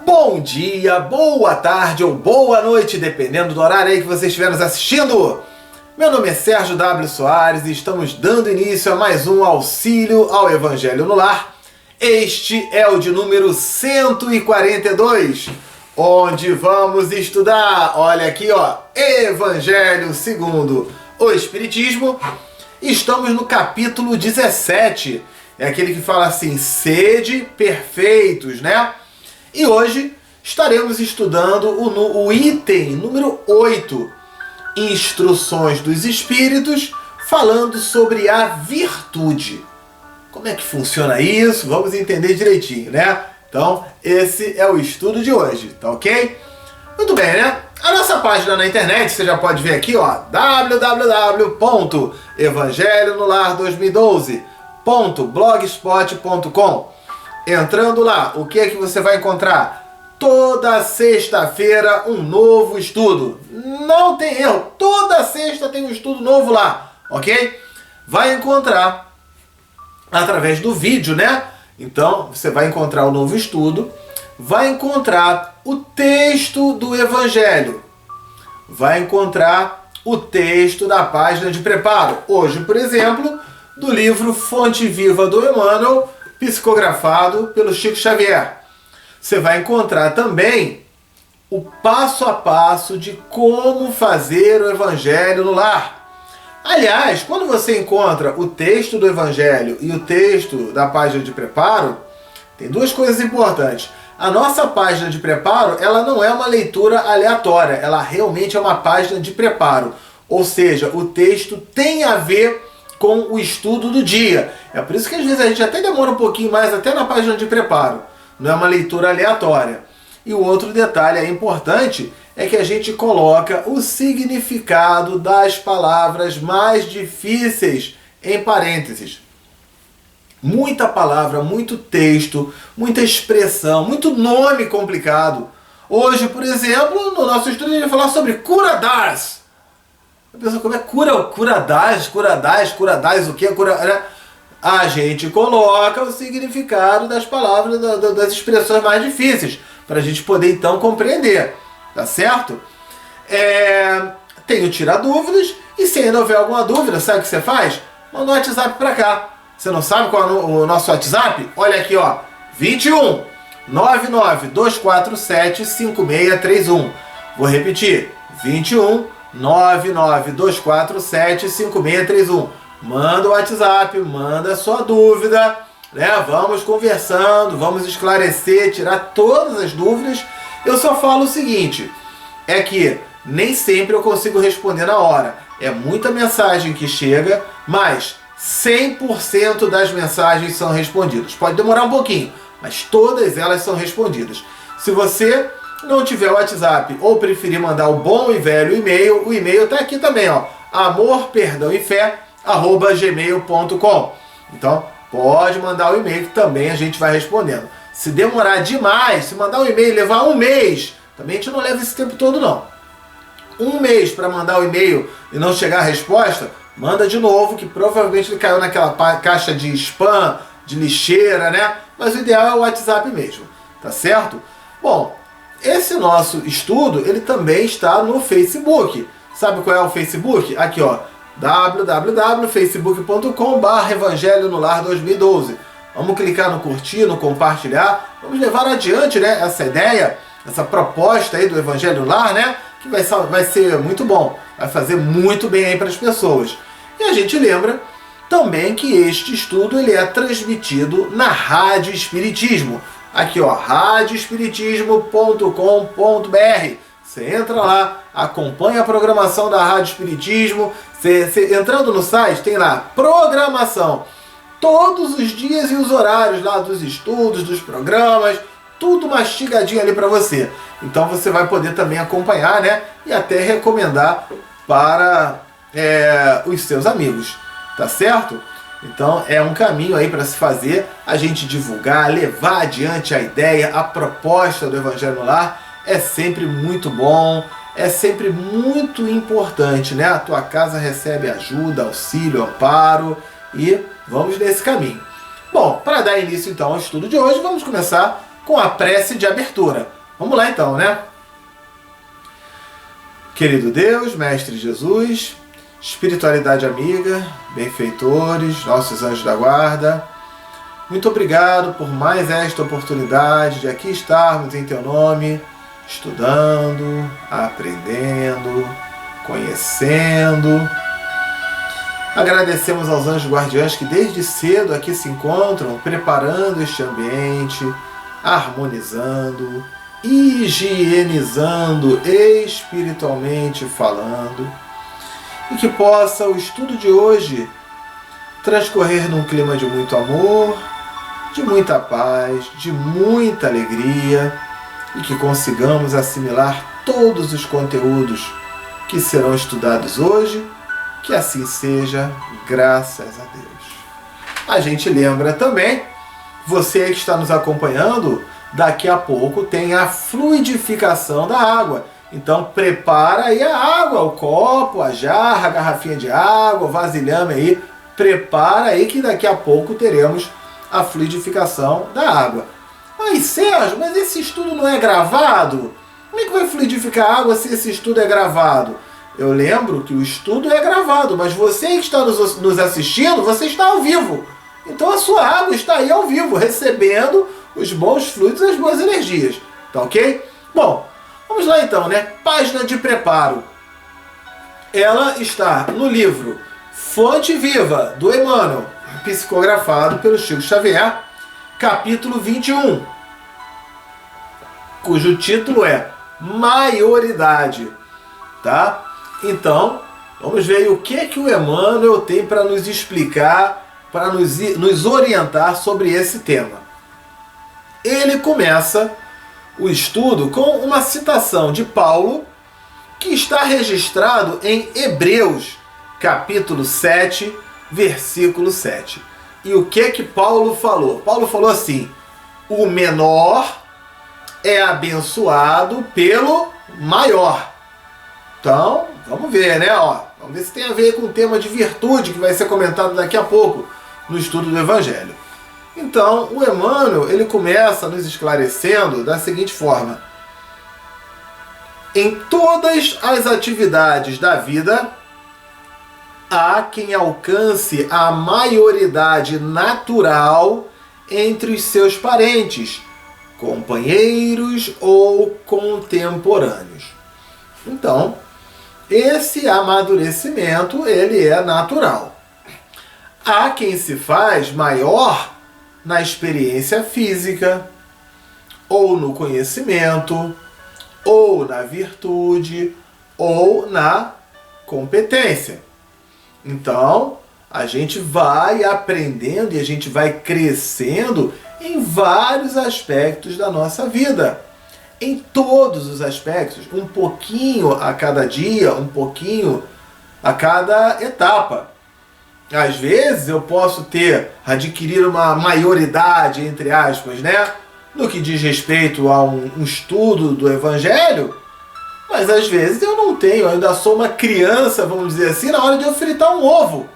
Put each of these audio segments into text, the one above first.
Bom dia, boa tarde ou boa noite, dependendo do horário aí que você estiver nos assistindo. Meu nome é Sérgio W. Soares e estamos dando início a mais um Auxílio ao Evangelho no Lar. Este é o de número 142, onde vamos estudar, olha aqui ó, Evangelho segundo o Espiritismo. Estamos no capítulo 17, é aquele que fala assim, sede perfeitos, né? E hoje estaremos estudando o item número 8, Instruções dos Espíritos, falando sobre a virtude. Como é que funciona isso? Vamos entender direitinho, né? Então, esse é o estudo de hoje, tá ok? Muito bem, né? A nossa página na internet, você já pode ver aqui, ó, www.evangelhonolar2012.blogspot.com. Entrando lá, o que é que você vai encontrar? Toda sexta-feira um novo estudo. Não tem erro, toda sexta tem um estudo novo lá, ok? Vai encontrar através do vídeo, né? Então, você vai encontrar o novo estudo, vai encontrar o texto do Evangelho, vai encontrar o texto da página de preparo. Hoje, por exemplo, do livro Fonte Viva do Emmanuel, psicografado pelo Chico Xavier. Você vai encontrar também o passo a passo de como fazer o Evangelho no lar. Aliás, quando você encontra o texto do Evangelho e o texto da página de preparo, tem duas coisas importantes. A nossa página de preparo, ela não é uma leitura aleatória, ela realmente é uma página de preparo. Ou seja, o texto tem a ver com o estudo do dia. É por isso que às vezes a gente até demora um pouquinho mais, até na página de preparo. Não é uma leitura aleatória. E o outro detalhe aí importante é que a gente coloca o significado das palavras mais difíceis em parênteses. Muita palavra, muito texto, muita expressão, muito nome complicado. Hoje, por exemplo, no nosso estudo a gente vai falar sobre curadás. A pessoa, como é curadás, o que é curadás? A gente coloca o significado das palavras, das expressões mais difíceis, para a gente poder então compreender, tá certo? Tem o Tira Dúvidas, e se ainda houver alguma dúvida, sabe o que você faz? Manda um WhatsApp para cá. Você não sabe qual é o nosso WhatsApp? Olha aqui, ó, 21 99 247 5631. Vou repetir, 21 99 247 5631. Manda o WhatsApp, manda a sua dúvida, né? Vamos conversando, vamos esclarecer, tirar todas as dúvidas. Eu só falo o seguinte, é que nem sempre eu consigo responder na hora. É muita mensagem que chega, mas 100% das mensagens são respondidas. Pode demorar um pouquinho, mas todas elas são respondidas. Se você não tiver o WhatsApp ou preferir mandar o bom e velho e-mail, o e-mail está aqui também, ó, amorperdãoefé@gmail.com. Então, pode mandar o e-mail que também a gente vai respondendo. Se demorar demais, se mandar um e-mail e levar um mês, também a gente não leva esse tempo todo não. Um mês para mandar o e-mail e não chegar a resposta, manda de novo, que provavelmente ele caiu naquela caixa de spam, de lixeira, né? Mas o ideal é o WhatsApp mesmo, tá certo? Bom, esse nosso estudo, ele também está no Facebook. Sabe qual é o Facebook? Aqui, ó, www.facebook.com/Evangelho no Lar 2012. Vamos clicar no curtir, no compartilhar. Vamos levar adiante, né, essa ideia, essa proposta aí do Evangelho no Lar, né? Que vai ser muito bom. Vai fazer muito bem aí para as pessoas. E a gente lembra também que este estudo ele é transmitido na Rádio Espiritismo. Aqui, ó, radioespiritismo.com.br. Você entra lá, acompanha a programação da Rádio Espiritismo. Você entrando no site, tem lá programação. Todos os dias e os horários lá dos estudos, dos programas, tudo mastigadinho ali para você. Então você vai poder também acompanhar, né? E até recomendar para os seus amigos, tá certo? Então é um caminho aí para se fazer, a gente divulgar, levar adiante a ideia, a proposta do Evangelho no Lar. É sempre muito bom, é sempre muito importante, né? A tua casa recebe ajuda, auxílio, amparo e vamos nesse caminho. Bom, para dar início então ao estudo de hoje, vamos começar com a prece de abertura. Vamos lá então, né? Querido Deus, Mestre Jesus, espiritualidade amiga, benfeitores, nossos anjos da guarda, muito obrigado por mais esta oportunidade de aqui estarmos em Teu nome, estudando, aprendendo, conhecendo. Agradecemos aos anjos guardiães que desde cedo aqui se encontram, preparando este ambiente, harmonizando, higienizando espiritualmente falando, e que possa o estudo de hoje transcorrer num clima de muito amor, de muita paz, de muita alegria, e que consigamos assimilar todos os conteúdos que serão estudados hoje. Que assim seja, graças a Deus. A gente lembra também, você que está nos acompanhando, daqui a pouco tem a fluidificação da água. Então prepara aí a água, o copo, a jarra, a garrafinha de água, o vasilhame aí. Prepara aí que daqui a pouco teremos a fluidificação da água. Mas Sérgio, mas esse estudo não é gravado? Como é que vai fluidificar a água se esse estudo é gravado? Eu lembro que o estudo é gravado, mas você que está nos assistindo, você está ao vivo. Então a sua água está aí ao vivo, recebendo os bons fluidos e as boas energias. Tá ok? Bom, vamos lá então, né? Página de preparo. Ela está no livro Fonte Viva, do Emmanuel, psicografado pelo Chico Xavier, capítulo 21, cujo título é Maioridade. Tá? Então, vamos ver o que o Emmanuel tem para nos explicar, para nos orientar sobre esse tema. Ele começa o estudo com uma citação de Paulo, que está registrado em Hebreus, capítulo 7, versículo 7. E o que Paulo falou? Paulo falou assim: o menor é abençoado pelo maior. Então, vamos ver, né? Vamos ver se tem a ver com o tema de virtude, que vai ser comentado daqui a pouco no estudo do Evangelho. Então, o Emmanuel, ele começa nos esclarecendo da seguinte forma: em todas as atividades da vida, há quem alcance a maioridade natural entre os seus parentes, companheiros ou contemporâneos. Então, esse amadurecimento, ele é natural. Há quem se faz maior na experiência física, ou no conhecimento, ou na virtude, ou na competência. Então, a gente vai aprendendo e a gente vai crescendo em vários aspectos da nossa vida. Em todos os aspectos, um pouquinho a cada dia, um pouquinho a cada etapa. Às vezes eu posso adquirir uma maioridade, entre aspas, né? No que diz respeito a um estudo do Evangelho, mas às vezes eu não tenho, eu ainda sou uma criança, vamos dizer assim, na hora de eu fritar um ovo.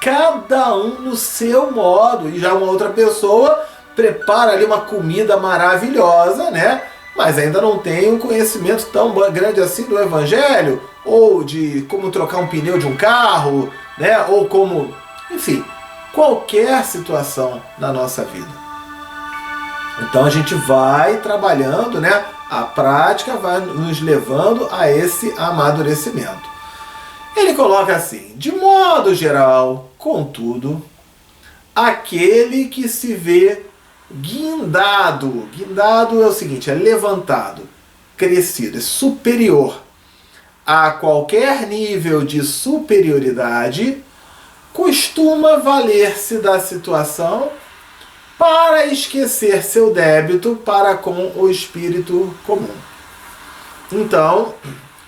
Cada um no seu modo, e já uma outra pessoa prepara ali uma comida maravilhosa, né? Mas ainda não tem um conhecimento tão grande assim do Evangelho, ou de como trocar um pneu de um carro, né? Ou como, enfim, qualquer situação na nossa vida. Então a gente vai trabalhando, né? A prática vai nos levando a esse amadurecimento. Ele coloca assim: de modo geral, contudo, aquele que se vê guindado é o seguinte, é levantado, crescido, é superior a qualquer nível de superioridade, costuma valer-se da situação para esquecer seu débito para com o espírito comum. Então,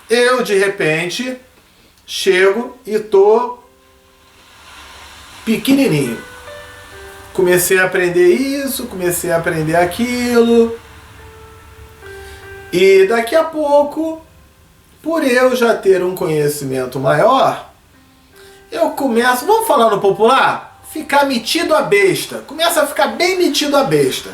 eu de repente chego e tô pequenininho. Comecei a aprender isso, comecei a aprender aquilo. E daqui a pouco, por eu já ter um conhecimento maior, eu começo, vamos falar no popular? Ficar metido a besta. Começa a ficar bem metido a besta.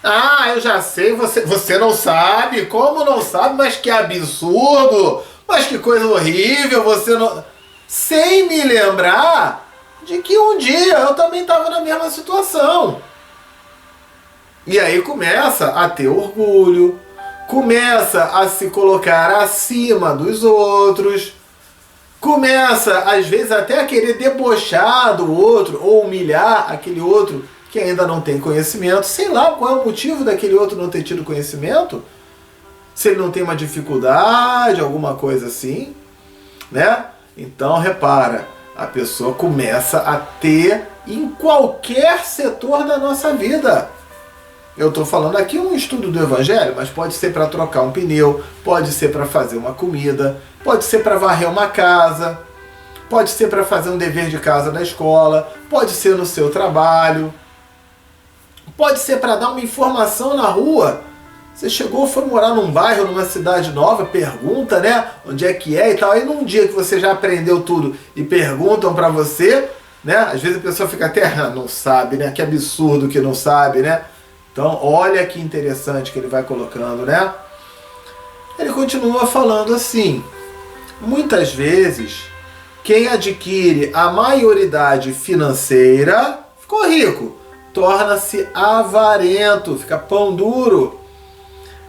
Ah, eu já sei, você não sabe, como não sabe, mas que absurdo, mas que coisa horrível, você não... Sem me lembrar de que um dia eu também estava na mesma situação. E aí começa a ter orgulho, começa a se colocar acima dos outros, começa às vezes até a querer debochar do outro ou humilhar aquele outro que ainda não tem conhecimento. Sei lá qual é o motivo daquele outro não ter tido conhecimento. Se ele não tem uma dificuldade, alguma coisa assim, né? Então repara, a pessoa começa a ter em qualquer setor da nossa vida. Eu estou falando aqui um estudo do Evangelho, mas pode ser para trocar um pneu, pode ser para fazer uma comida, pode ser para varrer uma casa, pode ser para fazer um dever de casa na escola, pode ser no seu trabalho, pode ser para dar uma informação na rua. Você chegou, foi morar num bairro, numa cidade nova, pergunta, né, onde é que é e tal. Aí num dia que você já aprendeu tudo e perguntam para você, né, às vezes a pessoa fica até, não sabe, né, que absurdo que não sabe, né. Então olha que interessante que ele vai colocando, né. Ele continua falando assim: muitas vezes quem adquire a maioridade financeira ficou rico, torna-se avarento, fica pão duro.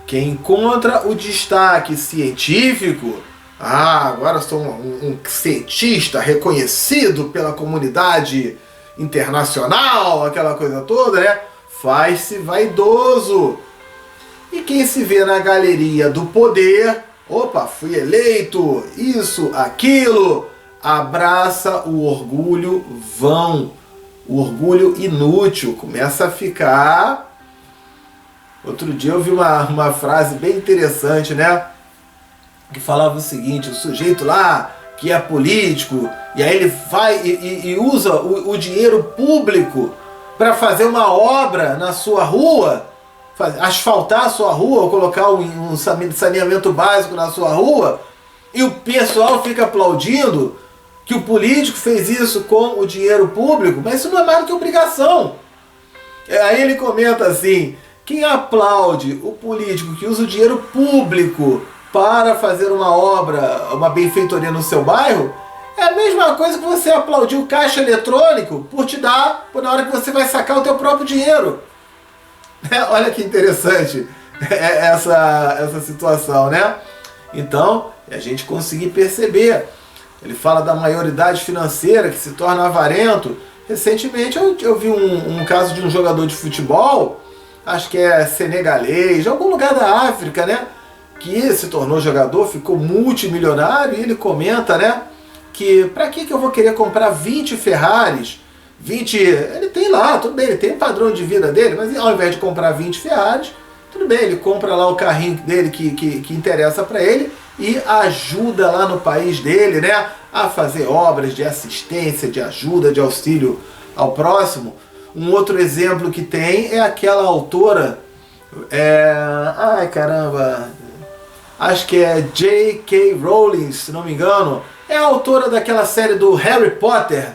Quem encontra o destaque científico, agora sou um cientista reconhecido pela comunidade internacional, aquela coisa toda, né? Faz-se vaidoso. E quem se vê na galeria do poder, opa, fui eleito, isso, aquilo, abraça o orgulho vão, o orgulho inútil, começa a ficar... Outro dia eu vi uma frase bem interessante, né? Que falava o seguinte: o sujeito lá, que é político, e aí ele vai e usa o dinheiro público para fazer uma obra na sua rua, asfaltar a sua rua, ou colocar um saneamento básico na sua rua, e o pessoal fica aplaudindo que o político fez isso com o dinheiro público, mas isso não é mais do que obrigação. Aí ele comenta assim: quem aplaude o político que usa o dinheiro público para fazer uma obra, uma benfeitoria no seu bairro, é a mesma coisa que você aplaudir o caixa eletrônico por te dar, na hora que você vai sacar o teu próprio dinheiro. Olha que interessante essa situação, né? Então, a gente conseguir perceber. Ele fala da maioridade financeira que se torna avarento. Recentemente eu vi um caso de um jogador de futebol, acho que é senegalês, de algum lugar da África, né? Que se tornou jogador, ficou multimilionário, e ele comenta, né? Que pra que eu vou querer comprar 20 Ferraris? 20, ele tem lá, tudo bem, ele tem o padrão de vida dele, mas ao invés de comprar 20 Ferraris, tudo bem, ele compra lá o carrinho dele que interessa pra ele e ajuda lá no país dele, né? A fazer obras de assistência, de ajuda, de auxílio ao próximo. Um outro exemplo que tem é aquela autora, ai caramba, acho que é J.K. Rowling, se não me engano, é a autora daquela série do Harry Potter,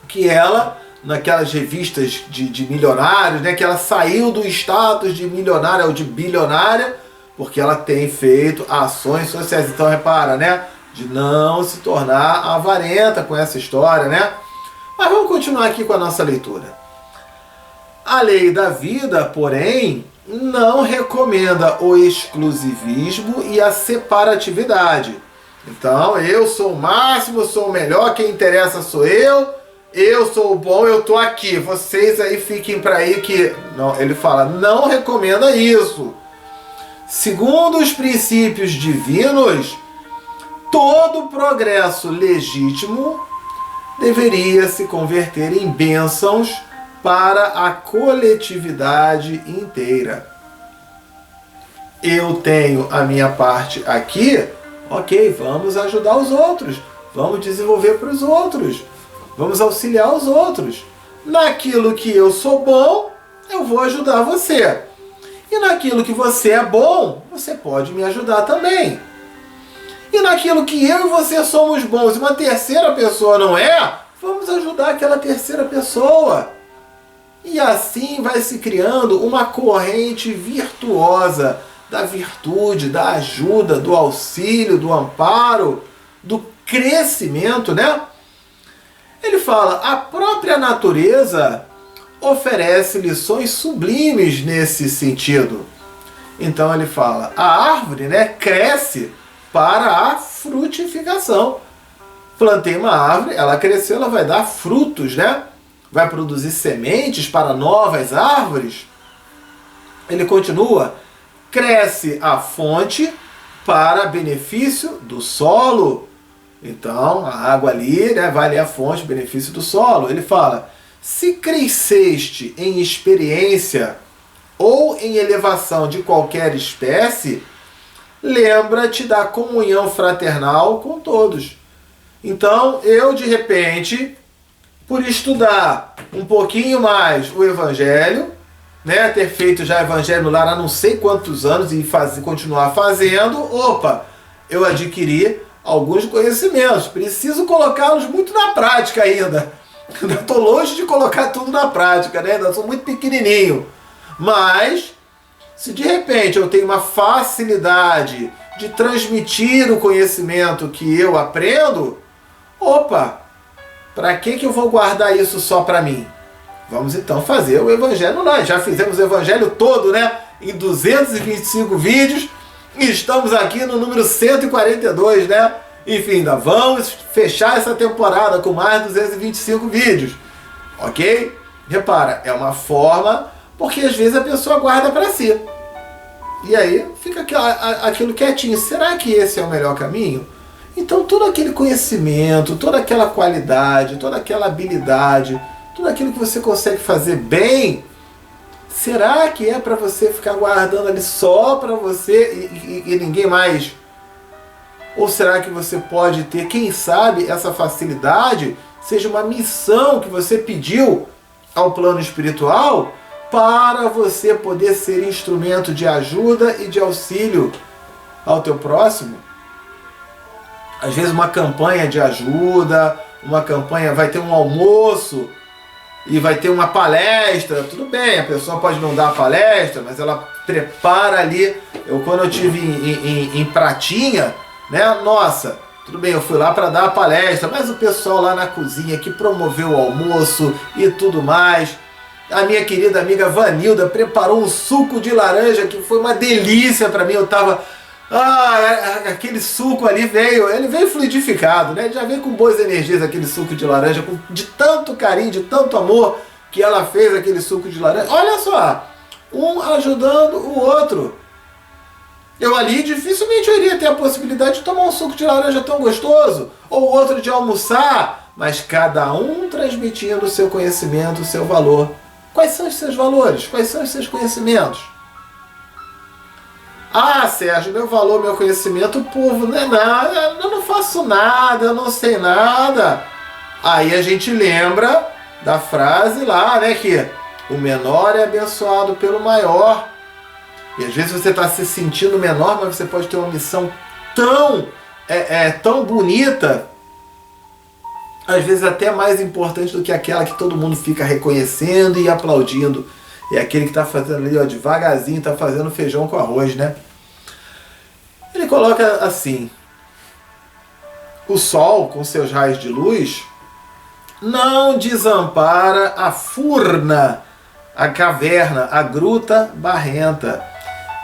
que ela, naquelas revistas de milionários, né, que ela saiu do status de milionária ou de bilionária, porque ela tem feito ações sociais. Então repara, né, de não se tornar avarenta com essa história, né. Mas vamos continuar aqui com a nossa leitura. A lei da vida, porém, não recomenda o exclusivismo e a separatividade. Então, eu sou o máximo, sou o melhor, quem interessa sou eu sou o bom, eu tô aqui. Vocês aí fiquem para aí que... Não, ele fala, não recomenda isso. Segundo os princípios divinos, todo progresso legítimo deveria se converter em bênçãos para a coletividade inteira. Eu tenho a minha parte aqui, ok, vamos ajudar os outros, vamos desenvolver para os outros, vamos auxiliar os outros. Naquilo que eu sou bom, eu vou ajudar você. E naquilo que você é bom, você pode me ajudar também. E naquilo que eu e você somos bons e uma terceira pessoa não é, vamos ajudar aquela terceira pessoa. E assim vai se criando uma corrente virtuosa da virtude, da ajuda, do auxílio, do amparo, do crescimento, né? Ele fala, a própria natureza oferece lições sublimes nesse sentido. Então ele fala, a árvore, né, cresce para a frutificação. Plantei uma árvore, ela cresceu, ela vai dar frutos, né? Vai produzir sementes para novas árvores. Ele continua, cresce a fonte para benefício do solo. Então, a água ali, né, vai ali a fonte, benefício do solo. Ele fala, se cresceste em experiência ou em elevação de qualquer espécie, lembra-te da comunhão fraternal com todos. Então, eu de repente, por estudar um pouquinho mais o Evangelho, né, ter feito já Evangelho no lar há não sei quantos anos e continuar fazendo, opa, eu adquiri alguns conhecimentos, preciso colocá-los muito na prática ainda. Ainda estou longe de colocar tudo na prática, né? Ainda sou muito pequenininho. Mas, se de repente eu tenho uma facilidade de transmitir o conhecimento que eu aprendo, opa, para que eu vou guardar isso só para mim? Vamos então fazer o Evangelho. Nós já fizemos o Evangelho todo, né? Em 225 vídeos. E estamos aqui no número 142, né? Enfim, ainda vamos fechar essa temporada com mais 225 vídeos. Ok? Repara, é uma forma, porque às vezes a pessoa guarda para si. E aí fica aquilo quietinho. Será que esse é o melhor caminho? Então todo aquele conhecimento, toda aquela qualidade, toda aquela habilidade, tudo aquilo que você consegue fazer bem, será que é para você ficar guardando ali só para você e ninguém mais? Ou será que você pode ter, quem sabe, essa facilidade seja uma missão que você pediu ao plano espiritual para você poder ser instrumento de ajuda e de auxílio ao teu próximo? Às vezes uma campanha de ajuda, uma campanha, vai ter um almoço e vai ter uma palestra, tudo bem, a pessoa pode não dar a palestra, mas ela prepara ali. Quando eu tive em Pratinha, né, nossa, tudo bem, eu fui lá para dar a palestra, mas o pessoal lá na cozinha que promoveu o almoço e tudo mais, a minha querida amiga Vanilda preparou um suco de laranja que foi uma delícia para mim. Eu tava... aquele suco ali ele veio fluidificado, né? Já veio com boas energias aquele suco de laranja, de tanto carinho, de tanto amor que ela fez aquele suco de laranja. Olha só, um ajudando o outro. Eu ali dificilmente eu iria ter a possibilidade de tomar um suco de laranja tão gostoso, ou outro de almoçar, mas cada um transmitindo o seu conhecimento, o seu valor. Quais são os seus valores? Quais são os seus conhecimentos? Ah, Sérgio, meu valor, meu conhecimento, o povo não é nada, eu não faço nada, eu não sei nada. Aí a gente lembra da frase lá, né, que o menor é abençoado pelo maior. E às vezes você está se sentindo menor, mas você pode ter uma missão tão bonita, às vezes até mais importante do que aquela que todo mundo fica reconhecendo e aplaudindo. É aquele que está fazendo ali, ó, devagarzinho, está fazendo feijão com arroz, né? Ele coloca assim: o sol, com seus raios de luz, não desampara a furna, a caverna, a gruta barrenta,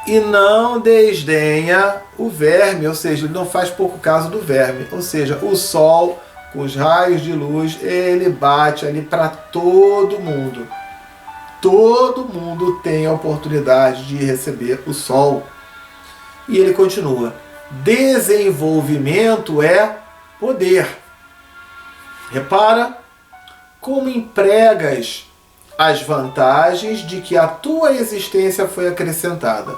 e não desdenha o verme, ou seja, ele não faz pouco caso do verme. Ou seja, o sol, com os raios de luz, ele bate ali para todo mundo. Todo mundo tem a oportunidade de receber o sol. E ele continua: desenvolvimento é poder. Repara como empregas as vantagens de que a tua existência foi acrescentada.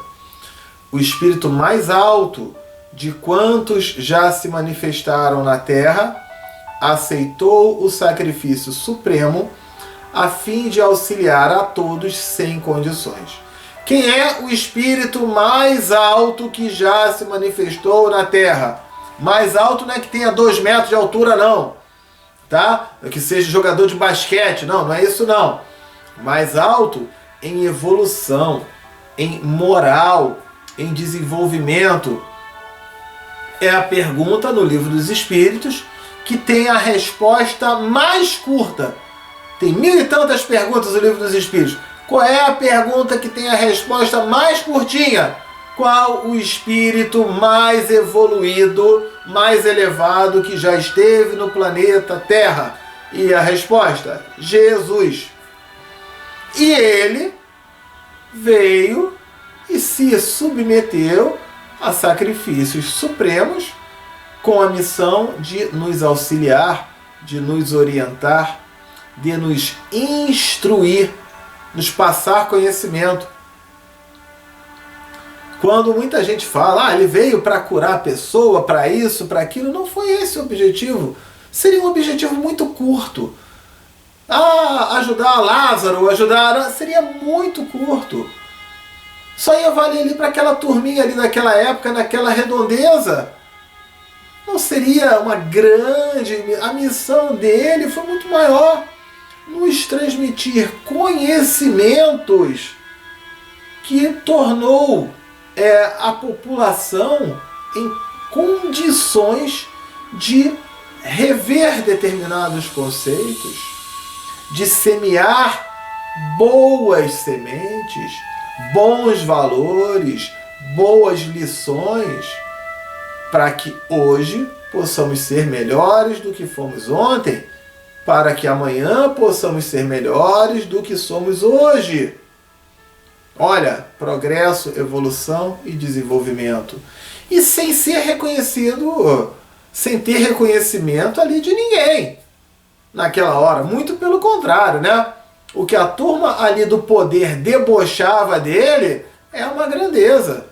O espírito mais alto de quantos já se manifestaram na Terra aceitou o sacrifício supremo a fim de auxiliar a todos sem condições. Quem é o espírito mais alto que já se manifestou na Terra? Mais alto não é que tenha 2 metros de altura, não. Tá? Que seja jogador de basquete. Não, não é isso não. mais alto em evolução, em moral, em desenvolvimento? É a pergunta no Livro dos Espíritos que tem a resposta mais curta. Tem 1000 e tantas perguntas no Livro dos Espíritos. Qual é a pergunta que tem a resposta mais curtinha? Qual o espírito mais evoluído, mais elevado que já esteve no planeta Terra? E a resposta? Jesus. E ele veio e se submeteu a sacrifícios supremos com a missão de nos auxiliar, de nos orientar, de nos instruir, nos passar conhecimento. Quando muita gente fala, ele veio para curar a pessoa, para isso, para aquilo, não foi esse o objetivo. Seria um objetivo muito curto. Ajudar Lázaro, seria muito curto. Só ia valer ali para aquela turminha ali naquela época, naquela redondeza. Não seria uma grande... A missão dele foi muito maior. Nos transmitir conhecimentos que tornou a população em condições de rever determinados conceitos, de semear boas sementes, bons valores, boas lições, para que hoje possamos ser melhores do que fomos ontem, para que amanhã possamos ser melhores do que somos hoje. Olha, progresso, evolução e desenvolvimento. E sem ser reconhecido, sem ter reconhecimento ali de ninguém naquela hora. Muito pelo contrário, né? O que a turma ali do poder debochava dele é uma grandeza.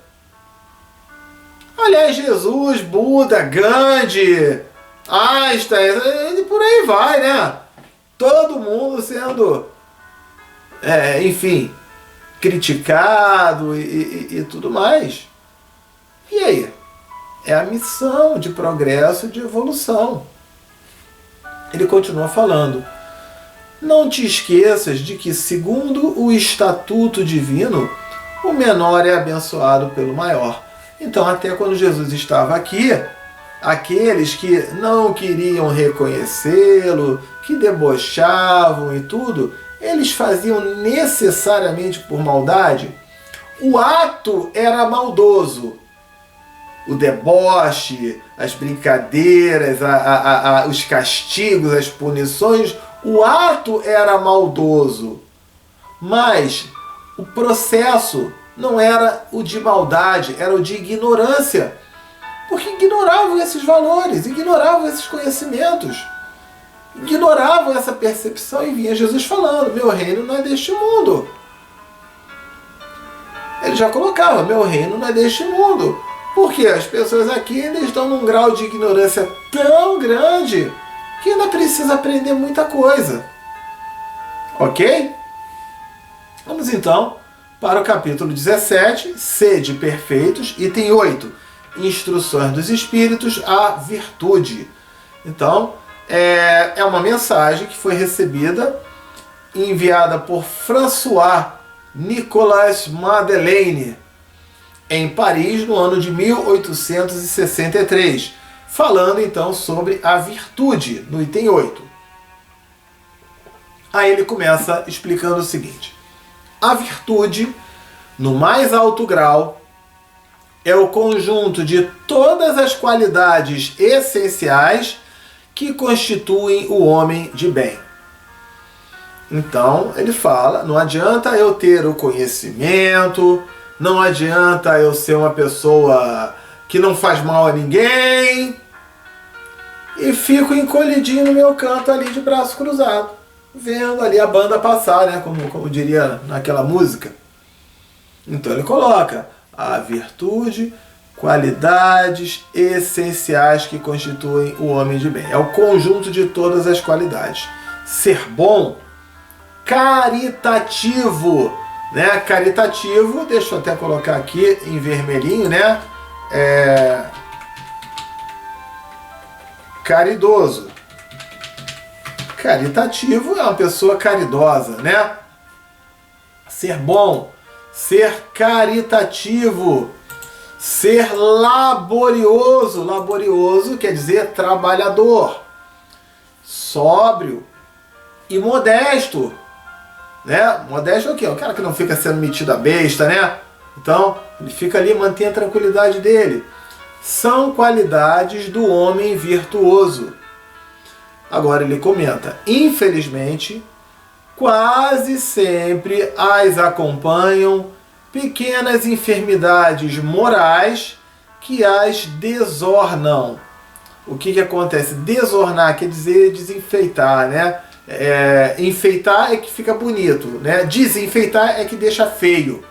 Aliás, Jesus, Buda, Gandhi, Einstein, e por aí vai, né? Todo mundo sendo, enfim, criticado e tudo mais. E aí? É a missão de progresso, de evolução. Ele continua falando: não te esqueças de que, segundo o estatuto divino, o menor é abençoado pelo maior. Então, até quando Jesus estava aqui, aqueles que não queriam reconhecê-lo, que debochavam e tudo, eles faziam necessariamente por maldade. O ato era maldoso. O deboche, as brincadeiras, os castigos, as punições, o ato era maldoso. Mas o processo não era o de maldade, era o de ignorância. Porque ignoravam esses valores, ignoravam esses conhecimentos, ignoravam essa percepção, e vinha Jesus falando: meu reino não é deste mundo. Ele já colocava: meu reino não é deste mundo. Porque as pessoas aqui ainda estão num grau de ignorância tão grande que ainda precisa aprender muita coisa. Ok? Vamos então para o capítulo 17, Sede Perfeitos, item 8, Instruções dos Espíritos à Virtude. Então, é uma mensagem que foi recebida e enviada por François Nicolas Madeleine, em Paris, no ano de 1863, falando então sobre a virtude, no item 8. Aí ele começa explicando o seguinte: a virtude, no mais alto grau, é o conjunto de todas as qualidades essenciais que constituem o homem de bem. Então, ele fala: não adianta eu ter o conhecimento, não adianta eu ser uma pessoa que não faz mal a ninguém e fico encolhidinho no meu canto ali de braço cruzado, vendo ali a banda passar, né? Como diria naquela música. Então ele coloca a virtude, qualidades essenciais que constituem o homem de bem. É o conjunto de todas as qualidades. Ser bom, caritativo, né? Caritativo, deixa eu até colocar aqui em vermelhinho, né? Caridoso. Caritativo é uma pessoa caridosa, né? ser bom, ser caritativo, ser laborioso. Laborioso quer dizer trabalhador, sóbrio e modesto, né? Modesto é o quê? O cara que não fica sendo metido a besta, né? Então, ele fica ali, mantém a tranquilidade dele. São qualidades do homem virtuoso. Agora ele comenta, infelizmente, quase sempre as acompanham pequenas enfermidades morais que as desornam. O que acontece? Desornar quer dizer desenfeitar, né? Enfeitar é que fica bonito, né? Desenfeitar é que deixa feio.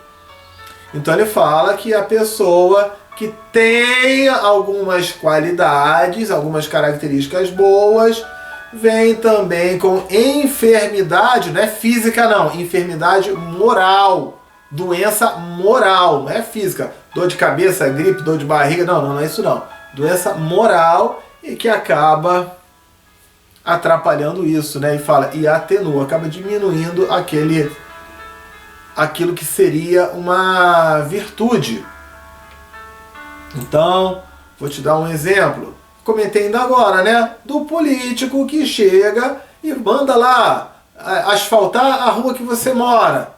Então ele fala que a pessoa que tem algumas qualidades, algumas características boas, vem também com enfermidade, não é física não, enfermidade moral, doença moral, não é física, dor de cabeça, gripe, dor de barriga, não é isso não, doença moral e que acaba atrapalhando isso, né? E fala, e atenua, acaba diminuindo aquilo que seria uma virtude. Então, vou te dar um exemplo. Comentei ainda agora, né? Do político que chega e manda lá asfaltar a rua que você mora.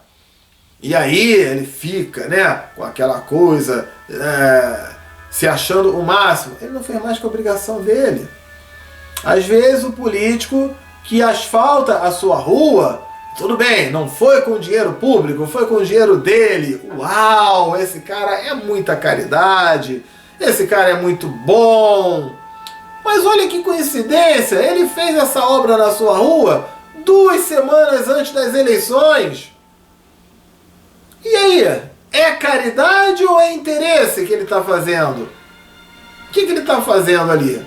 E aí ele fica, né? Com aquela coisa, se achando o máximo. Ele não fez mais que a obrigação dele. Às vezes o político que asfalta a sua rua, tudo bem, não foi com dinheiro público, foi com dinheiro dele. Uau, esse cara é muita caridade, esse cara é muito bom. Mas olha que coincidência, ele fez essa obra na sua rua 2 semanas antes das eleições. E aí, é caridade ou é interesse que ele está fazendo? O que ele está fazendo ali?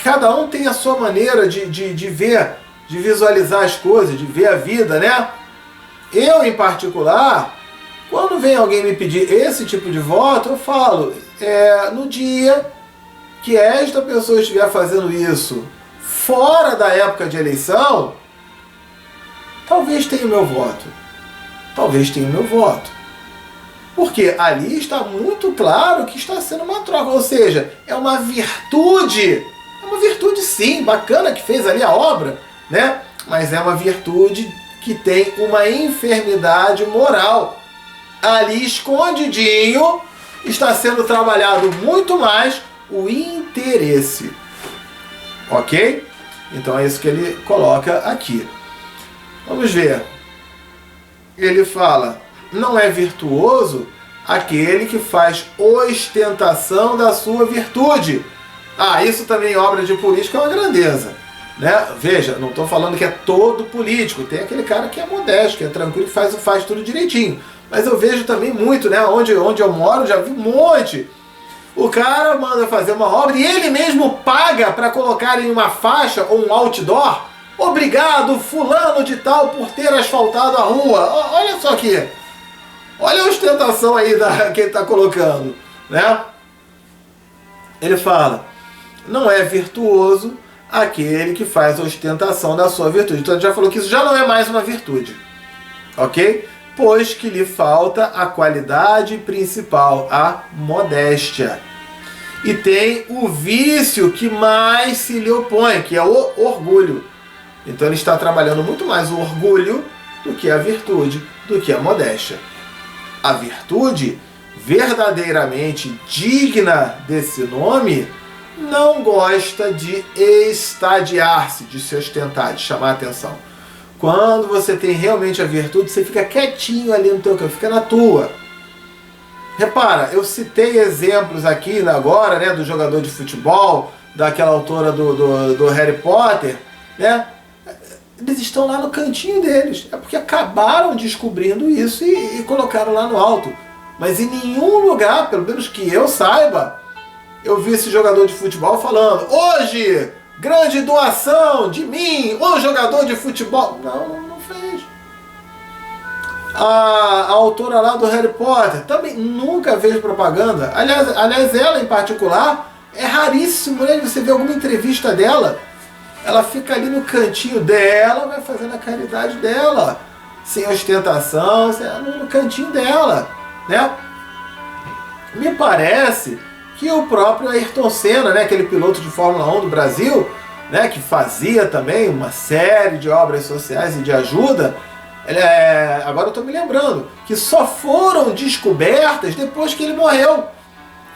Cada um tem a sua maneira de ver, de visualizar as coisas, de ver a vida, né? Eu, em particular, quando vem alguém me pedir esse tipo de voto, eu falo, no dia que esta pessoa estiver fazendo isso fora da época de eleição, talvez tenha o meu voto. Talvez tenha o meu voto. Porque ali está muito claro que está sendo uma troca, ou seja, é uma virtude. É uma virtude sim, bacana que fez ali a obra, né? Mas é uma virtude que tem uma enfermidade moral. Ali escondidinho está sendo trabalhado muito mais o interesse. Ok? Então é isso que ele coloca aqui. Vamos ver. Ele fala, não é virtuoso aquele que faz ostentação da sua virtude. Isso também em obra de político é uma grandeza, né? Veja, não estou falando que é todo político, tem aquele cara que é modesto, que é tranquilo, que faz tudo direitinho. Mas eu vejo também muito, né? Onde eu moro, já vi um monte. O cara manda fazer uma obra e ele mesmo paga para colocar em uma faixa ou um outdoor. Obrigado, fulano de tal, por ter asfaltado a rua. Olha só aqui. Olha a ostentação aí que ele está colocando, né? Ele fala, não é virtuoso aquele que faz ostentação da sua virtude. Então ele já falou que isso já não é mais uma virtude. Ok? Pois que lhe falta a qualidade principal, a modéstia. E tem o vício que mais se lhe opõe, que é o orgulho. Então ele está trabalhando muito mais o orgulho do que a virtude, do que a modéstia. A virtude, verdadeiramente digna desse nome, não gosta de estadiar-se, de se ostentar, de chamar a atenção. Quando você tem realmente a virtude, você fica quietinho ali no teu canto, fica na tua. Repara, eu citei exemplos aqui agora, né, do jogador de futebol, daquela autora do Harry Potter, né? Eles estão lá no cantinho deles. É porque acabaram descobrindo isso e colocaram lá no alto. Mas em nenhum lugar, pelo menos que eu saiba, eu vi esse jogador de futebol falando, hoje, grande doação de mim, o jogador de futebol. Não fez. A autora lá do Harry Potter, também nunca vejo propaganda. Aliás, ela em particular, é raríssimo, né? Você vê alguma entrevista dela, ela fica ali no cantinho dela, vai fazendo a caridade dela. sem ostentação, no cantinho dela, né? Me parece que o próprio Ayrton Senna, né, aquele piloto de Fórmula 1 do Brasil, né, que fazia também uma série de obras sociais e de ajuda, agora eu estou me lembrando, que só foram descobertas depois que ele morreu.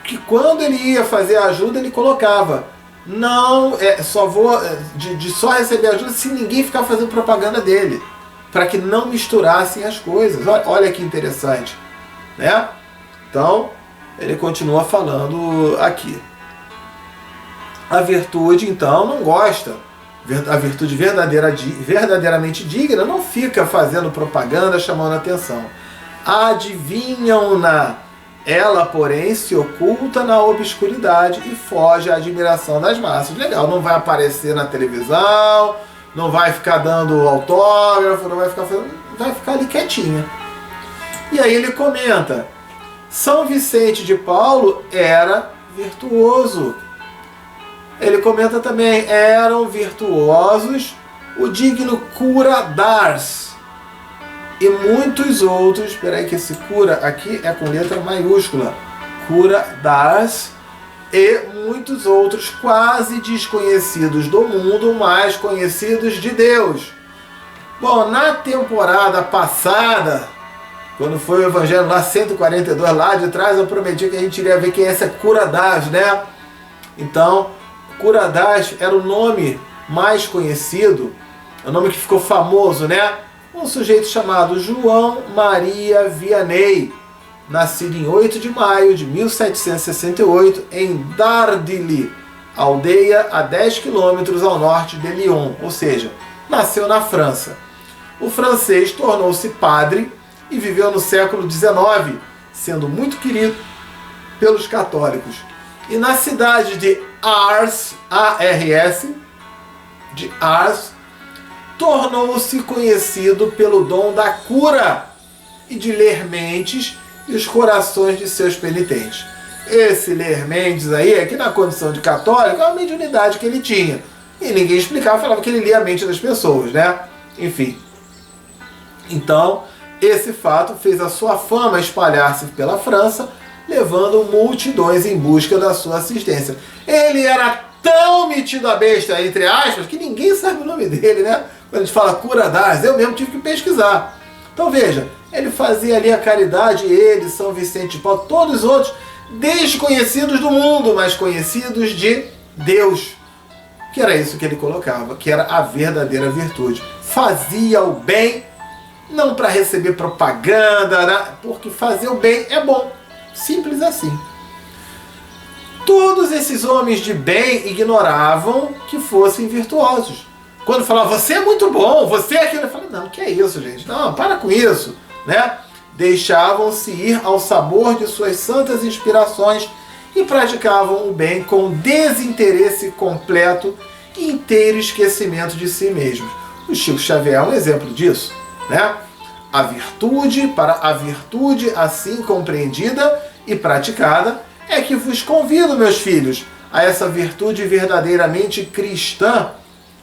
Que quando ele ia fazer a ajuda, ele colocava: não, só vou só receber ajuda se ninguém ficar fazendo propaganda dele, para que não misturassem as coisas. Olha que interessante, né? Então, ele continua falando aqui. A virtude, então, não gosta. A virtude verdadeiramente digna não fica fazendo propaganda, chamando atenção. Adivinham-na. Ela, porém, se oculta na obscuridade e foge à admiração das massas. Legal, não vai aparecer na televisão, não vai ficar dando autógrafo, não vai ficar fazendo, vai ficar ali quietinha. E aí ele comenta: São Vicente de Paulo era virtuoso. Ele comenta também: eram virtuosos o digno cura d'Ars e muitos outros. Espera aí que esse cura aqui é com letra maiúscula. Cura d'Ars e muitos outros quase desconhecidos do mundo, mas conhecidos de Deus. Bom, na temporada passada, quando foi o Evangelho lá 142 lá de trás, eu prometi que a gente iria ver quem é essa Cura d'Ars, né? Então, Cura d'Ars era o nome mais conhecido, o nome que ficou famoso, né? Um sujeito chamado João Maria Vianney, nascido em 8 de maio de 1768 em Dardilly, aldeia a 10 quilômetros ao norte de Lyon, ou seja, nasceu na França. O francês tornou-se padre e viveu no século XIX, sendo muito querido pelos católicos. E na cidade de Ars, A-R-S, de Ars, tornou-se conhecido pelo dom da cura e de ler mentes e os corações de seus penitentes. Esse ler mentes aí é que na condição de católico é uma mediunidade que ele tinha. E ninguém explicava, falava que ele lia a mente das pessoas, né? Enfim. Então, esse fato fez a sua fama espalhar-se pela França, levando multidões em busca da sua assistência. Ele era tão metido a besta, entre aspas, que ninguém sabe o nome dele, né? Quando a gente fala Cura d'Ars, eu mesmo tive que pesquisar. Então veja, ele fazia ali a caridade, ele, São Vicente de Paulo, todos os outros desconhecidos do mundo, mas conhecidos de Deus. Que era isso que ele colocava, que era a verdadeira virtude. Fazia o bem, não para receber propaganda, né? Porque fazer o bem é bom. Simples assim. Todos esses homens de bem ignoravam que fossem virtuosos. Quando falava, você é muito bom, você é aquilo, eu falava, não, que é isso, gente? Não, para com isso, né? Deixavam-se ir ao sabor de suas santas inspirações e praticavam o bem com desinteresse completo e inteiro esquecimento de si mesmos. O Chico Xavier é um exemplo disso, né? A virtude, para a virtude assim compreendida e praticada, é que vos convido, meus filhos, a essa virtude verdadeiramente cristã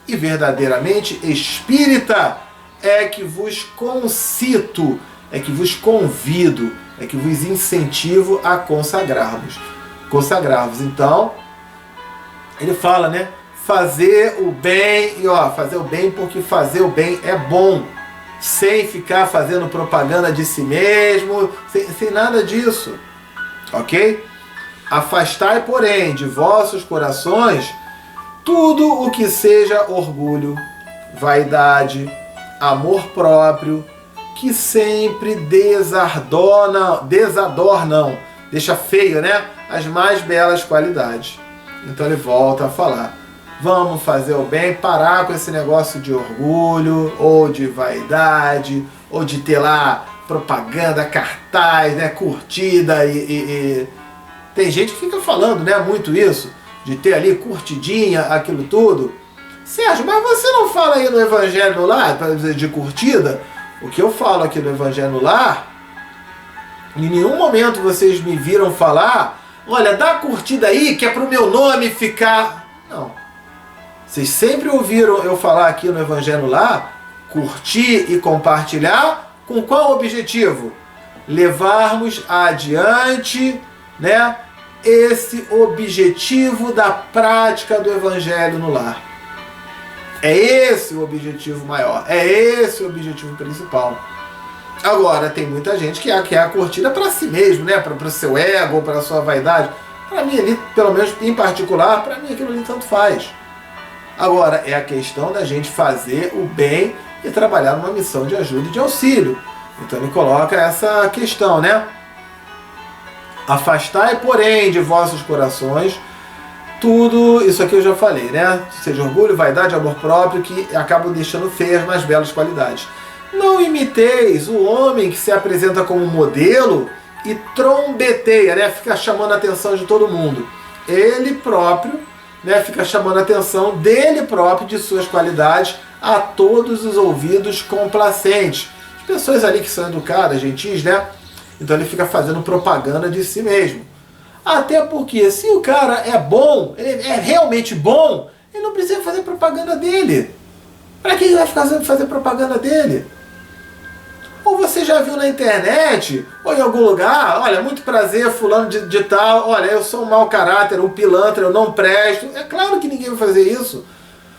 e verdadeiramente espírita, é que vos concito, é que vos convido, é que vos incentivo a consagrar-vos. Então, ele fala, né? Fazer o bem, e ó, fazer o bem porque fazer o bem é bom, sem ficar fazendo propaganda de si mesmo, sem nada disso, ok? Afastai, porém, de vossos corações tudo o que seja orgulho, vaidade, amor próprio, que sempre desadornam, deixa feio, né? As mais belas qualidades. Então ele volta a falar, vamos fazer o bem, parar com esse negócio de orgulho, ou de vaidade, ou de ter lá propaganda, cartaz, né? Curtida e... Tem gente que fica falando, né, muito isso, de ter ali curtidinha, aquilo tudo. Sérgio, mas você não fala aí no Evangelho no Lar, de curtida? O que eu falo aqui no Evangelho no Lar, em nenhum momento vocês me viram falar, olha, dá curtida aí que é pro meu nome ficar... Não. Vocês sempre ouviram eu falar aqui no Evangelho no Lar, curtir e compartilhar, com qual objetivo? Levarmos adiante, né, esse objetivo da prática do Evangelho no lar. É esse o objetivo maior, é esse o objetivo principal. Agora, tem muita gente que quer a curtida para si mesmo, né, para o seu ego, para a sua vaidade. Para mim, ali, pelo menos em particular, para mim aquilo ali tanto faz. Agora, é a questão da gente fazer o bem e trabalhar numa missão de ajuda e de auxílio. Então ele coloca essa questão, né? Afastai, porém, de vossos corações tudo, isso aqui eu já falei, né? Seja orgulho, vaidade, amor próprio, que acabam deixando feias as mais belas qualidades. Não imiteis o homem que se apresenta como modelo e trombeteia, né? Fica chamando a atenção de todo mundo. Ele próprio, né? Fica chamando a atenção dele próprio, de suas qualidades, a todos os ouvidos complacentes. As pessoas ali que são educadas, gentis, né? Então ele fica fazendo propaganda de si mesmo. Até porque se o cara é bom, ele é realmente bom, ele não precisa fazer propaganda dele. Para que ele vai fazer propaganda dele? Ou você já viu na internet, ou em algum lugar, olha, muito prazer, fulano de tal, olha, eu sou um mau caráter, um pilantra, eu não presto. É claro que ninguém vai fazer isso.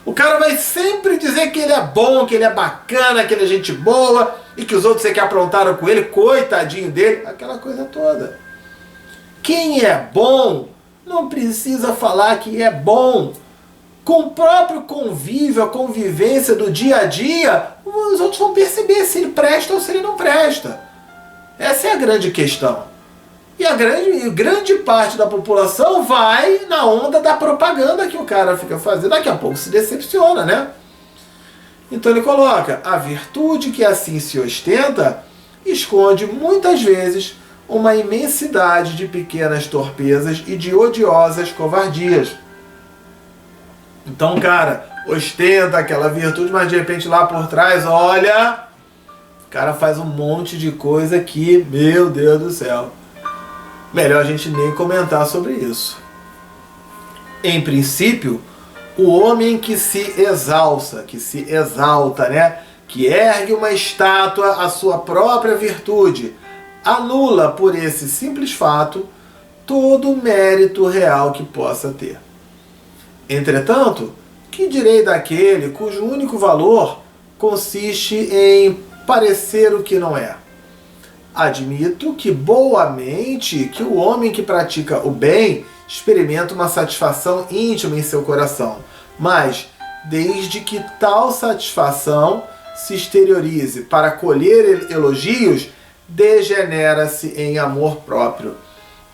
O cara vai sempre dizer que ele é bom, que ele é bacana, que ele é gente boa, e que os outros que aprontaram com ele, coitadinho dele, aquela coisa toda. Quem é bom não precisa falar que é bom. Com o próprio convívio, a convivência do dia a dia, os outros vão perceber se ele presta ou se ele não presta. Essa é a grande questão. E a grande parte da população vai na onda da propaganda que o cara fica fazendo. Daqui a pouco se decepciona, né? Então ele coloca: a virtude que assim se ostenta esconde muitas vezes uma imensidade de pequenas torpezas e de odiosas covardias. Então, cara, ostenta aquela virtude, mas de repente lá por trás, olha, o cara faz um monte de coisa que, meu Deus do céu, melhor a gente nem comentar sobre isso. Em princípio, o homem que se exalta, né? Que ergue uma estátua à sua própria virtude, anula por esse simples fato todo o mérito real que possa ter. Entretanto, que direi daquele cujo único valor consiste em parecer o que não é? Admito que boamente que o homem que pratica o bem experimenta uma satisfação íntima em seu coração, mas desde que tal satisfação se exteriorize para colher elogios, degenera-se em amor próprio.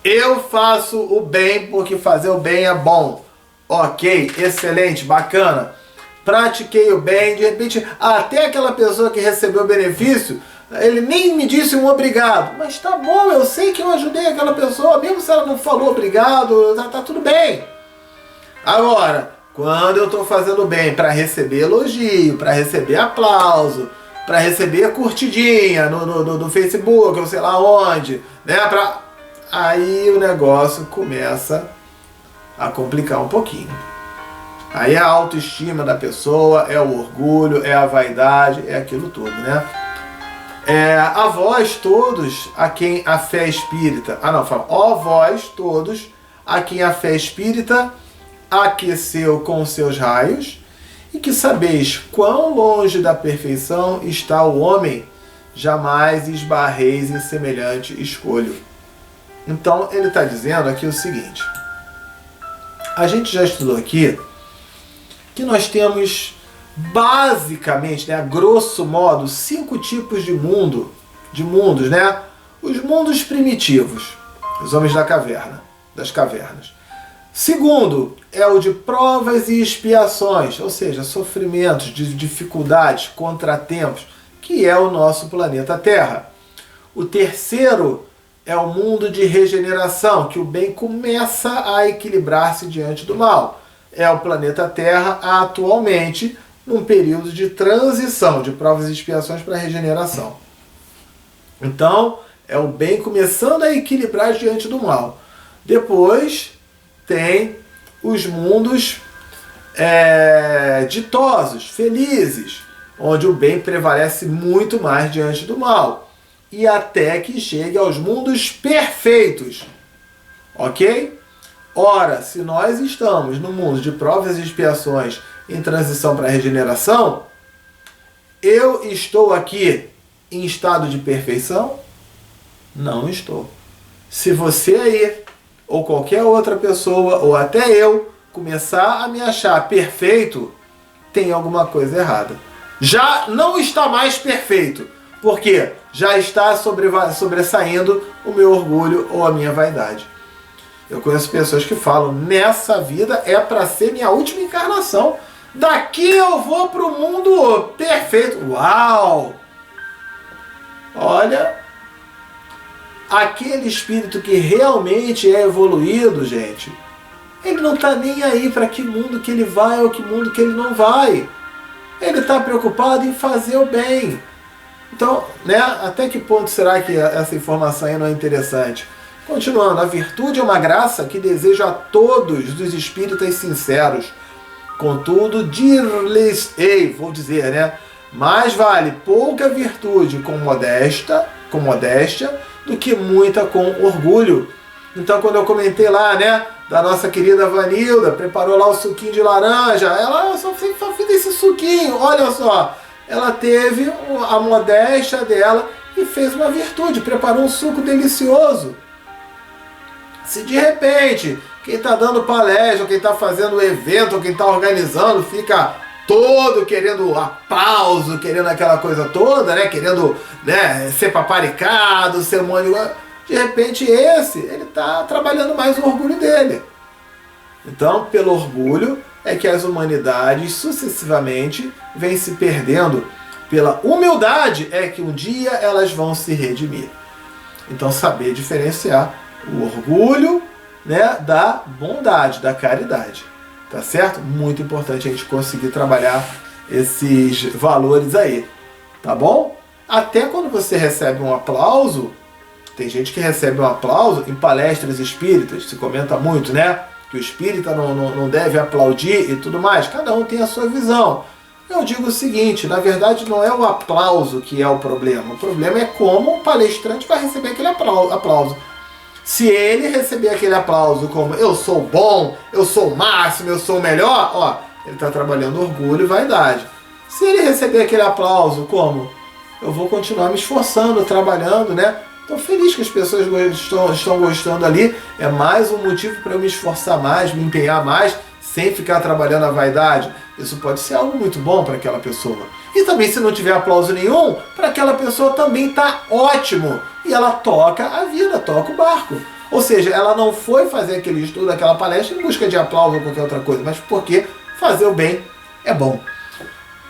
Eu faço o bem porque fazer o bem é bom. Ok, excelente, bacana. Pratiquei o bem, de repente até aquela pessoa que recebeu o benefício, ele nem me disse um obrigado. Mas tá bom, eu sei que eu ajudei aquela pessoa, mesmo se ela não falou obrigado, tá tudo bem. Agora, quando eu estou fazendo bem para receber elogio, para receber aplauso, para receber curtidinha no Facebook, ou sei lá onde, né? Aí o negócio começa a complicar um pouquinho. Aí é a autoestima da pessoa, é o orgulho, é a vaidade, é aquilo tudo, né? A vós todos a quem a fé espírita... ó vós todos a quem a fé espírita aqueceu com seus raios, e que sabeis quão longe da perfeição está o homem, jamais esbarreis em semelhante escolho. Então ele está dizendo aqui o seguinte: a gente já estudou aqui que nós temos basicamente, né, a grosso modo, 5 tipos de mundos, né? Os mundos primitivos, os homens das cavernas. Segundo é o de provas e expiações, ou seja, sofrimentos, dificuldades, contratempos, que é o nosso planeta Terra. O terceiro é o mundo de regeneração, que o bem começa a equilibrar-se diante do mal. É o planeta Terra atualmente num período de transição, de provas e expiações para regeneração. Então, é o bem começando a equilibrar diante do mal. Depois tem os mundos ditosos, felizes, onde o bem prevalece muito mais diante do mal, e até que chegue aos mundos perfeitos. Ok? Ora, se nós estamos no mundo de provas e expiações em transição para a regeneração, eu estou aqui em estado de perfeição? Não estou. Se você aí, ou qualquer outra pessoa, ou até eu, começar a me achar perfeito, tem alguma coisa errada. Já não está mais perfeito, porque já está sobressaindo o meu orgulho ou a minha vaidade. Eu conheço pessoas que falam, nessa vida é para ser minha última encarnação. Daqui eu vou para o mundo perfeito. Uau! Olha, aquele espírito que realmente é evoluído, gente, ele não está nem aí para que mundo que ele vai ou que mundo que ele não vai. Ele está preocupado em fazer o bem. Então, né, até que ponto será que essa informação aí não é interessante? Continuando, a virtude é uma graça que desejo a todos os espíritas sinceros. Contudo, dir-lhes-ei, vou dizer, né? Mais vale pouca virtude com modéstia do que muita com orgulho. Então, quando eu comentei lá, né, da nossa querida Vanilda, preparou lá o suquinho de laranja, ela só fiz esse suquinho, olha só, ela teve a modéstia dela e fez uma virtude, preparou um suco delicioso. Se de repente quem está dando palestra, quem está fazendo o evento, quem está organizando, fica todo querendo aplauso, querendo aquela coisa toda, né? Querendo, né, ser paparicado, ser de repente ele está trabalhando mais o orgulho dele. Então, pelo orgulho é que as humanidades sucessivamente vêm se perdendo. Pela humildade é que um dia elas vão se redimir. Então, saber diferenciar o orgulho, né, da bondade, da caridade. Tá certo? Muito importante a gente conseguir trabalhar esses valores aí. Tá bom? Até quando você recebe um aplauso, tem gente que recebe um aplauso em palestras espíritas, se comenta muito, né? Que o espírita não deve aplaudir e tudo mais. Cada um tem a sua visão. Eu digo o seguinte, na verdade não é o aplauso que é o problema. O problema é como o palestrante vai receber aquele aplauso. Se ele receber aquele aplauso como eu sou bom, eu sou o máximo, eu sou o melhor, ó, ele está trabalhando orgulho e vaidade. Se ele receber aquele aplauso como eu vou continuar me esforçando, trabalhando, né? Estou feliz que as pessoas estão gostando ali, é mais um motivo para eu me esforçar mais, me empenhar mais, sem ficar trabalhando a vaidade. Isso pode ser algo muito bom para aquela pessoa. E também, se não tiver aplauso nenhum, para aquela pessoa também está ótimo. E ela toca a vida, toca o barco. Ou seja, ela não foi fazer aquele estudo, aquela palestra em busca de aplauso ou qualquer outra coisa, mas porque fazer o bem é bom.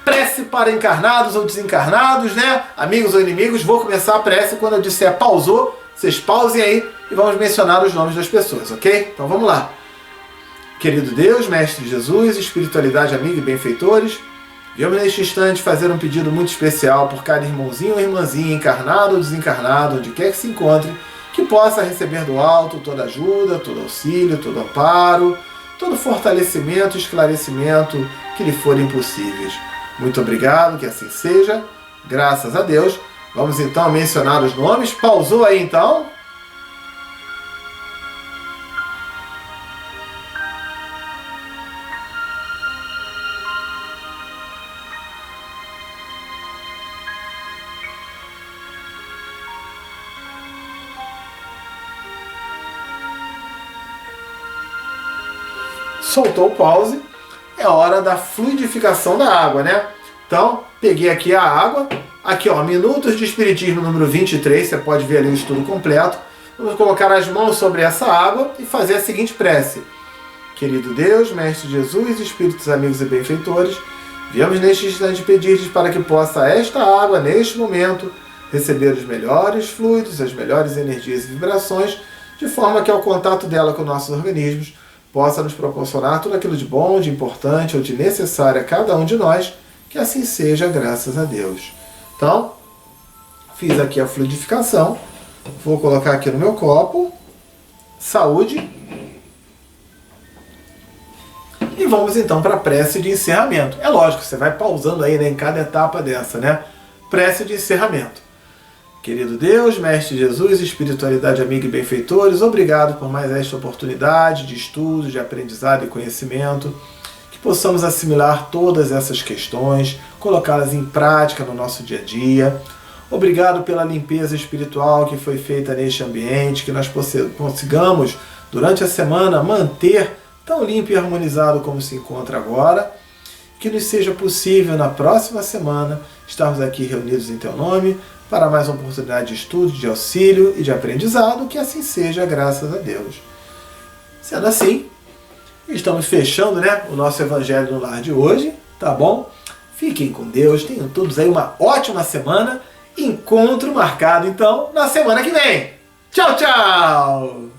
Prece para encarnados ou desencarnados, né? Amigos ou inimigos, vou começar a prece quando eu disser pausou, vocês pausem aí e vamos mencionar os nomes das pessoas, ok? Então vamos lá. Querido Deus, Mestre Jesus, espiritualidade, amigo e benfeitores, viemos neste instante fazer um pedido muito especial por cada irmãozinho ou irmãzinha, encarnado ou desencarnado, onde quer que se encontre, que possa receber do alto toda ajuda, todo auxílio, todo amparo, todo fortalecimento e esclarecimento que lhe forem possíveis. Muito obrigado, que assim seja, graças a Deus. Vamos então mencionar os nomes. Pausou aí então? Soltou o pause, é hora da fluidificação da água, né? Então, peguei aqui a água, aqui ó, Minutos de Espiritismo número 23, você pode ver ali o estudo completo. Vamos colocar as mãos sobre essa água e fazer a seguinte prece. Querido Deus, Mestre Jesus, Espíritos amigos e benfeitores, viemos neste instante pedir-lhes para que possa esta água, neste momento, receber os melhores fluidos, as melhores energias e vibrações, de forma que ao contato dela com nossos organismos, possa nos proporcionar tudo aquilo de bom, de importante ou de necessário a cada um de nós, que assim seja, graças a Deus. Então, fiz aqui a fluidificação, vou colocar aqui no meu copo, saúde, e vamos então para a prece de encerramento. É lógico, você vai pausando aí, né, em cada etapa dessa, né? Prece de encerramento. Querido Deus, Mestre Jesus, espiritualidade amiga e benfeitores, obrigado por mais esta oportunidade de estudo, de aprendizado e conhecimento, que possamos assimilar todas essas questões, colocá-las em prática no nosso dia a dia. Obrigado pela limpeza espiritual que foi feita neste ambiente, que nós consigamos, durante a semana, manter tão limpo e harmonizado como se encontra agora, que nos seja possível, na próxima semana, estarmos aqui reunidos em Teu nome, para mais uma oportunidade de estudo, de auxílio e de aprendizado, que assim seja, graças a Deus. Sendo assim, estamos fechando, né, o nosso Evangelho no Lar de hoje, tá bom? Fiquem com Deus, tenham todos aí uma ótima semana. Encontro marcado, então, na semana que vem. Tchau, tchau!